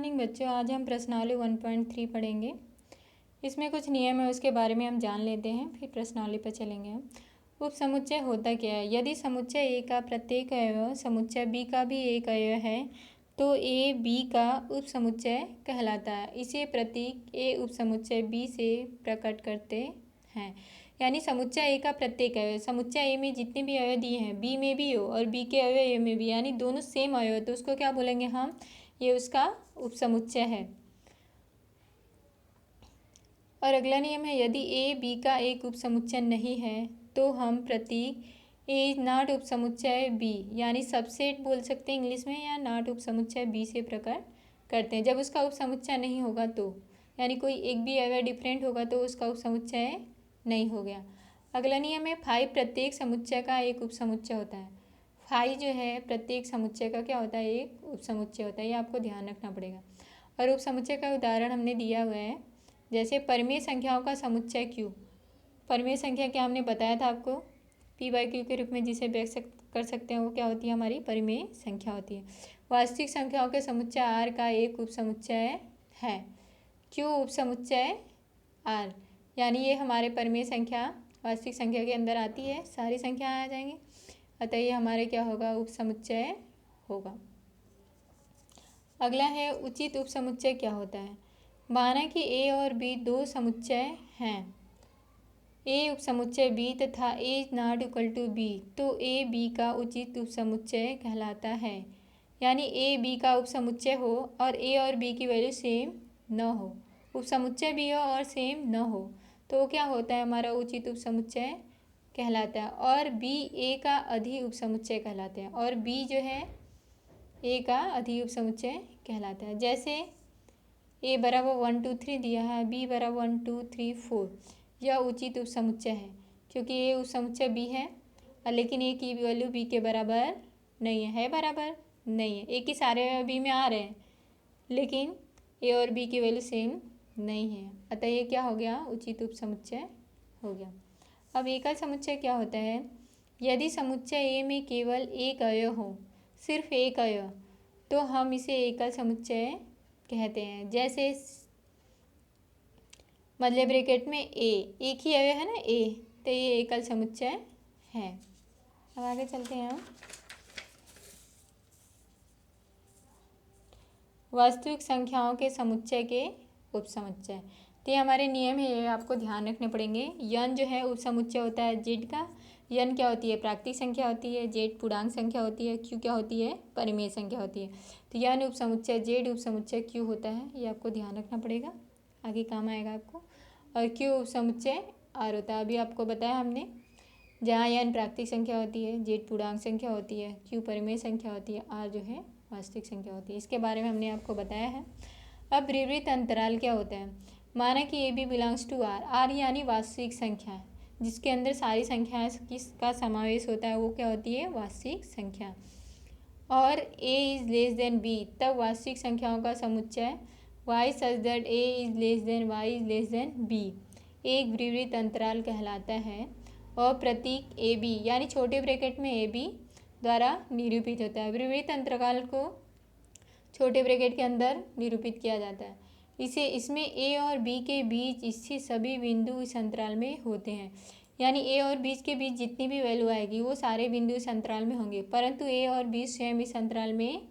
Morning बच्चों, आज हम प्रश्नावली 1.3 पढ़ेंगे। इसमें कुछ नियम है, उसके बारे में हम जान लेते हैं, फिर प्रश्नावली पर चलेंगे हम। उपसमुच्चय होता क्या है? यदि समुच्चय ए का प्रत्येक अवयव समुच्चय बी का भी एक अवयव है तो ए बी का उपसमुच्चय कहलाता है। इसे प्रतीक ए उपसमुच्चय बी से प्रकट करते हैं। यानी समुच्चय ए का प्रत्येक अवयव, समुच्चय ए में जितने भी अवयव दिए हैं बी में भी हो और बी के अवयव ए में भी, यानी दोनों सेम अवयव, तो उसको क्या बोलेंगे हम? ये उसका उपसमुच्चय है। और अगला नियम है, यदि ए बी का एक उपसमुच्चय नहीं है तो हम प्रतीक ए इज नॉट उपसमुच्चय बी, यानी सबसेट बोल सकते हैं इंग्लिश में, या नॉट उपसमुच्चय बी से प्रकट करते हैं। जब उसका उपसमुच्चय नहीं होगा तो, यानी कोई एक भी अवयव डिफरेंट होगा तो उसका उपसमुच्चय नहीं हो गया। अगला नियम है, फाइव प्रत्येक समुच्चय का एक उपसमुच्चय होता है। फाइव जो है प्रत्येक समुच्चय का क्या होता है? एक उपसमुच्चय होता है। ये आपको ध्यान रखना पड़ेगा। और उपसमुच्चय का उदाहरण हमने दिया हुआ है, जैसे परिमेय संख्याओं का समुच्चय क्यू। परिमेय संख्या क्या हमने बताया था आपको? p/q के रूप में जिसे व्यक्त कर सकते हैं वो क्या होती है? हमारी परिमेय संख्या होती है। वास्तविक संख्याओं के समुच्चय r का एक उपसमुच्चय है q उपसमुच्चय r, यानी ये हमारे परिमेय संख्या वास्तविक संख्या के अंदर आती है, सारी संख्या आ जाएंगी, अतः ये हमारे क्या होगा? उपसमुच्चय होगा। अगला है, उचित उपसमुच्चय क्या होता है? माना कि ए और बी दो समुच्चय हैं, ए उपसमुच्चय बी तथा A is not equal to B, तो ए बी का उचित उपसमुच्चय कहलाता है। यानी ए बी का उपसमुच्चय हो और ए और बी की वैल्यू सेम न हो, उपसमुच्चय भी हो और सेम न हो, तो क्या होता है? हमारा उचित उपसमुच्चय कहलाता है। और बी ए का अधि उपसमुच्चय कहलाते हैं, और बी जो है ए का अधि उपसमुच्चय कहलाता है। जैसे ए बराबर 1 2 3 दिया है, बी बराबर 1 2 3 4, यह उचित उपसमुच्चय है क्योंकि ए उपसमुच्चय बी है, लेकिन ए की वैल्यू बी के बराबर नहीं है बराबर नहीं है। ए के सारे बी में आ रहे हैं लेकिन ए और बी की वैल्यू सेम नहीं है, अतः ये क्या हो गया? उचित उपसमुच्चय हो गया। अब एकल समुच्चय क्या होता है? यदि समुच्चय ए में केवल एक अवयव हो, सिर्फ एक अवयव, तो हम इसे एकल समुच्चय कहते हैं। जैसे मतलब ब्रैकेट में ए, एक ही अवयव है ना ए, तो ये एकल समुच्चय है। अब आगे चलते हैं हम। वास्तविक संख्याओं के समुच्चय के उपसमुच्चय, तो ये हमारे नियम है, ये आपको ध्यान रखने पड़ेंगे। यन जो है उपसमुच्चय होता है जेड का। यन क्या होती है? प्राकृतिक संख्या होती है। जेड पूर्णांक संख्या होती है। क्यू क्या होती है? परिमेय संख्या होती है। तो यन उपसमुच्चय जेड उपसमुच्चय क्यू होता है, ये आपको ध्यान रखना पड़ेगा, आगे काम आएगा आपको। और क्यू उपसमुच्चय आर होता है, अभी आपको बताया हमने। जहाँ यन प्राकृतिक संख्या होती है, जेड पूर्णांक संख्या होती है, क्यू परिमेय संख्या होती है, आर जो है वास्तविक संख्या होती है। इसके बारे में हमने आपको बताया है। अब विवृत अंतराल क्या होता है? माना कि A B belongs to R, R यानी वास्तविक संख्या है, जिसके अंदर सारी संख्याएं किसका समावेश होता है, वो क्या होती है? वास्तविक संख्या। और A is less than B, तब वास्तविक संख्याओं का समुच्चय Y such that A is less than Y is less than B एक विवृत अंतराल कहलाता है। और प्रतीक ए बी, यानी छोटे ब्रैकेट में ए बी द्वारा निरूपित होता है। विवृत अंतराल को छोटे ब्रैकेट के अंदर निरूपित किया जाता है। इसमें ए और बी के बीच स्थित सभी बिंदु इस अंतराल में होते हैं, यानी ए और बी के बीच जितनी भी वैल्यू आएगी वो सारे बिंदु इस अंतराल में होंगे, परंतु ए और बी स्वयं इस अंतराल में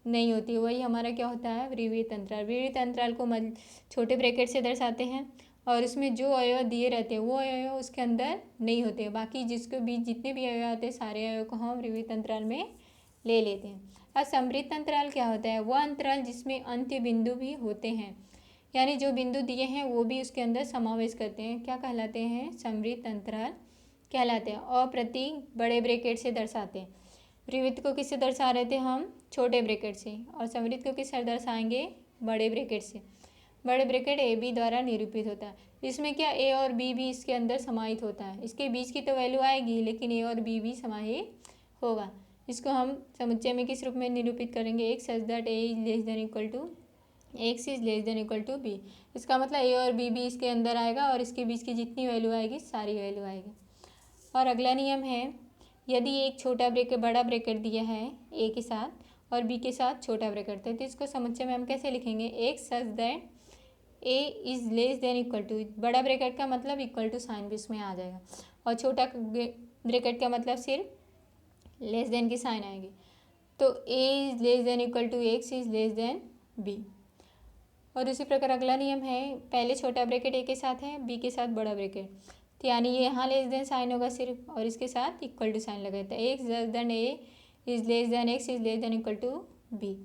नहीं होती। वही हमारा क्या होता है? विवृत अंतराल। विवृत अंतराल को छोटे ब्रैकेट से दर्शाते हैं और उसमें जो अवयव दिए रहते हैं वो अवयव उसके अंदर नहीं होते, बाकी जिसके बीच जितने भी अवयव आते हैं सारे अवयव को हम विवृत अंतराल में ले लेते हैं। अब समवृत्त अंतराल क्या होता है? वह अंतराल जिसमें अंत्य बिंदु भी होते हैं, यानी जो बिंदु दिए हैं वो भी उसके अंदर समावेश करते हैं, क्या कहलाते हैं? समवृत्त अंतराल कहलाते हैं। और प्रतीक बड़े ब्रैकेट से दर्शाते हैं। विवृत को किससे दर्शा रहे थे हम? छोटे ब्रैकेट से। और समवृत्त को किससे दर्शाएंगे? बड़े ब्रैकेट से। बड़े ब्रैकेट ए बी द्वारा निरूपित होता है। इसमें क्या ए और बी भी इसके अंदर समाहित होता है, इसके बीच की तो वैल्यू आएगी लेकिन ए और बी भी समाहित होगा। इसको हम समुच्चय में किस रूप में निरूपित करेंगे? X such that A is less than equal to X is less than equal to B. इसका मतलब ए और बी भी इसके अंदर आएगा और इसके बीच की जितनी वैल्यू आएगी सारी वैल्यू आएगी। और अगला नियम है, यदि एक छोटा ब्रैकेट बड़ा ब्रैकेट दिया है ए के साथ और बी के साथ छोटा ब्रैकेट है, तो इसको समुच्चय में हम कैसे लिखेंगे, X such that A is less than equal to, बड़ा ब्रैकेट का मतलब इक्वल टू साइन भी इसमें आ जाएगा और छोटा ब्रैकेट का मतलब सिर्फ लेस देन की साइन आएगी। तो A is less than equal to X is less than B. और उसी प्रकार अगला नियम है, पहले छोटा ब्रैकेट ए के साथ है, बी के साथ बड़ा ब्रैकेट, तो यानी ये यहाँ लेस देन साइन होगा सिर्फ और इसके साथ इक्वल टू साइन लगाता है। X less than A is less than X is less than equal to B,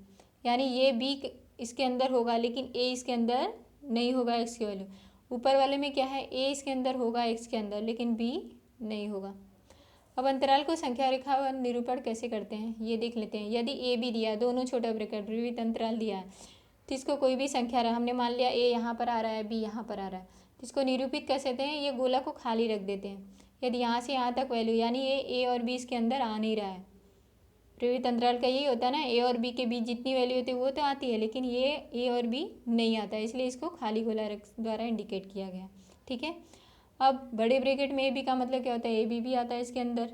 यानी ये बी इसके अंदर होगा लेकिन ए इसके अंदर नहीं होगा एक्स की वैल्यू। ऊपर वाले में क्या है, ए इसके अंदर होगा एक्स के अंदर लेकिन बी नहीं होगा। अब अंतराल को संख्या रेखा व निरूपण कैसे करते हैं ये देख लेते हैं। यदि ए बी दिया, दोनों छोटा ब्रैकेट विविध अंतराल दिया है, तो इसको कोई भी संख्या रहा, हमने मान लिया ए यहाँ पर आ रहा है, बी यहाँ पर आ रहा है, तो इसको निरूपित कर सकते हैं, ये गोला को खाली रख देते हैं। यदि यहाँ से यहाँ तक वैल्यू यानी ये ए और बी इसके अंदर आ नहीं रहा है, विविध अंतराल का यही होता है ना, ए और बी के बीच जितनी वैल्यू होती है वो तो आती है लेकिन ये ए और बी नहीं आता है, इसलिए इसको खाली गोला द्वारा इंडिकेट किया गया। ठीक है, अब बड़े ब्रैकेट में ए बी का मतलब क्या होता है, ए बी भी आता है इसके अंदर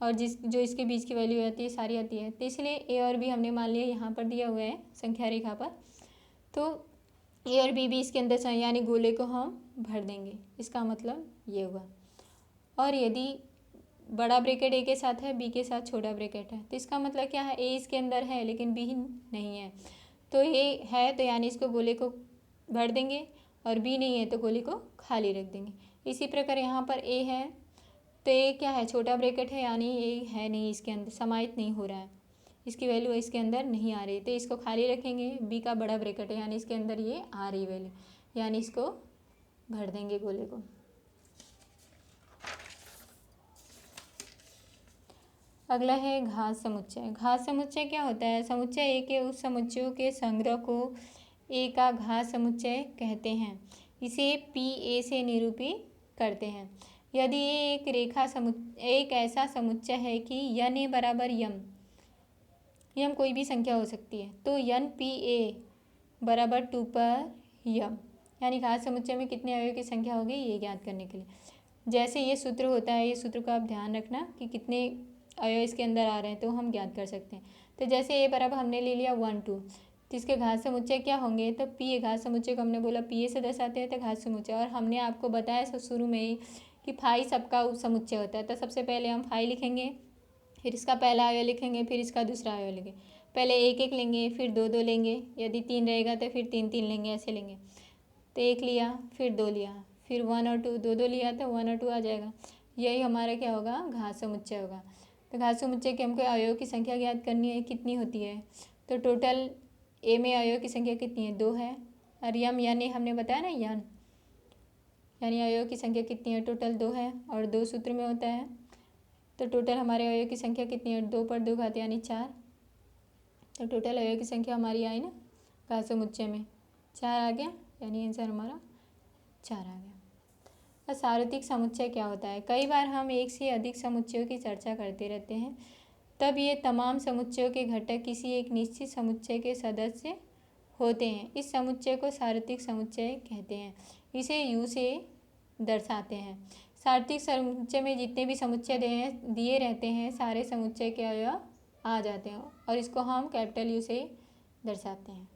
और जो इसके बीच की वैल्यू आती है सारी आती है, तो इसलिए ए और बी हमने मान लिया यहाँ पर दिया हुआ है संख्या रेखा पर, तो ए और बी भी इसके अंदर चाहिए यानी गोले को हम भर देंगे, इसका मतलब ये हुआ। और यदि बड़ा ब्रैकेट ए के साथ है, बी के साथ छोटा ब्रैकेट है, तो इसका मतलब क्या है, ए इसके अंदर है लेकिन बी नहीं है, तो ए है तो यानी इसको गोले को भर देंगे और बी नहीं है तो गोले को खाली रख देंगे। इसी प्रकार यहाँ पर ए है तो ए क्या है, छोटा ब्रैकेट है यानी ए है नहीं, इसके अंदर समाहित नहीं हो रहा है, इसकी वैल्यू इसके अंदर नहीं आ रही, तो इसको खाली रखेंगे। बी का बड़ा ब्रैकेट है यानी इसके अंदर ये आ रही वैल्यू, यानी इसको भर देंगे गोले को। अगला है घात समुच्चय। घात समुच्चय क्या होता है, समुच्चय ए के उस समुच्चयों के संग्रह को ए का घात समुच्चय कहते हैं, इसे पी ए से निरूपित करते हैं। यदि ये एक एक ऐसा समुच्चय है कि यन ए बराबर यम कोई भी संख्या हो सकती है, तो यन पी ए बराबर 2 पर यम, यानी घात समुच्चय में कितने अवयव की संख्या होगी ये ज्ञात करने के लिए। जैसे ये सूत्र होता है, ये सूत्र का आप ध्यान रखना कि कितने अवयव इसके अंदर आ रहे हैं तो हम ज्ञात कर सकते हैं। तो जैसे ए बराबर हमने ले लिया 1 2, तो इसके घात समुच्चय क्या होंगे, तो पी ए, घात समुच्चय को हमने बोला पी ए से दर्शाते हैं तो घात समुच्चय, और हमने आपको बताया शुरू में ही कि फाई सबका समुच्चय होता है। तो सबसे पहले हम फाई लिखेंगे, फिर इसका पहला अवयव लिखेंगे, फिर इसका दूसरा अवयव लेंगे, पहले एक एक लेंगे, फिर दो दो लेंगे, यदि 3 रहेगा तो फिर 3 3 लेंगे, ऐसे लेंगे। तो एक लिया, फिर 2 लिया, फिर 1 और 2, 2 2 लिया तो 1 और 2 आ जाएगा। यही हमारा क्या होगा, घात समुच्चय होगा। तो घात समुच्चय के हमको अवयव की संख्या ज्ञात करनी है, कितनी होती है, तो टोटल ए में अवयव की संख्या कितनी है, 2 है, और यम यानी हमने बताया ना यन, यानी अवयव की संख्या कितनी है, टोटल 2 है और 2 सूत्र में होता है, तो टोटल हमारे अवयव की संख्या कितनी है, 2 पर 2 घात यानी 4, तो टोटल अवयव की संख्या हमारी आई ना घात समुच्चय में 4 आ गया, यानी आंसर हमारा 4 आ गया। और सार्वत्रिक समुच्चय क्या होता है, कई बार हम एक से अधिक समुच्चयों की चर्चा करते रहते हैं, तब ये तमाम समुच्चयों के घटक किसी एक निश्चित समुच्चय के सदस्य होते हैं। इस समुच्चय को सार्वत्रिक समुच्चय कहते हैं, इसे यू से दर्शाते हैं। सार्वत्रिक समुच्चय में जितने भी समुच्चय दिए रहते हैं सारे समुच्चय के अवयव आ जाते हैं और इसको हम कैपिटल यू से दर्शाते हैं।